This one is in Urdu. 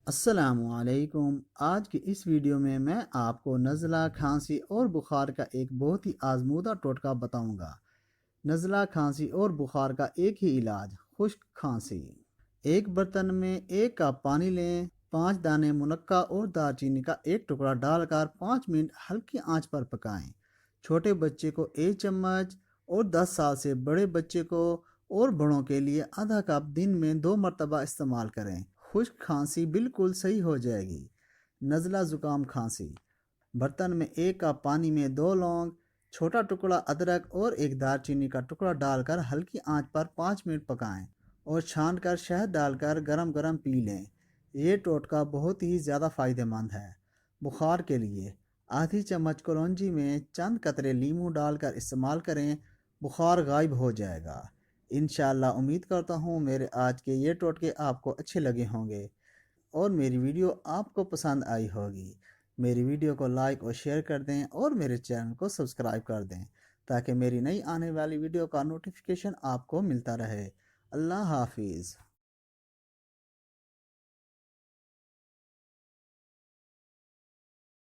السلام علیکم۔ آج کی اس ویڈیو میں آپ کو نزلہ، کھانسی اور بخار کا ایک بہت ہی آزمودہ ٹوٹکا بتاؤں گا۔ نزلہ، کھانسی اور بخار کا ایک ہی علاج، خشک کھانسی۔ ایک برتن میں 1 کپ پانی لیں، 5 دانے منقہ اور دار چینی کا ایک ٹکڑا ڈال کر 5 منٹ ہلکی آنچ پر پکائیں۔ چھوٹے بچے کو 1 چمچ اور 10 سال سے بڑے بچے کو اور بڑوں کے لیے آدھا کپ دن میں 2 مرتبہ استعمال کریں۔ خشک کھانسی بالکل صحیح ہو جائے گی۔ نزلہ، زکام، کھانسی۔ برتن میں 1 کپ پانی میں 2 لونگ، چھوٹا ٹکڑا ادرک اور 1 دار چینی کا ٹکڑا ڈال کر ہلکی آنچ پر 5 منٹ پکائیں اور چھان کر شہد ڈال کر گرم گرم پی لیں۔ یہ ٹوٹکا بہت ہی زیادہ فائدہ مند ہے۔ بخار کے لیے آدھی چمچ کلونجی میں چند قطرے لیموں ڈال کر استعمال کریں، بخار غائب ہو جائے گا۔ انشاءاللہ امید کرتا ہوں میرے آج کے یہ ٹوٹکے آپ کو اچھے لگے ہوں گے اور میری ویڈیو آپ کو پسند آئی ہوگی۔ میری ویڈیو کو لائک اور شیئر کر دیں اور میرے چینل کو سبسکرائب کر دیں تاکہ میری نئی آنے والی ویڈیو کا نوٹیفیکیشن آپ کو ملتا رہے۔ اللہ حافظ۔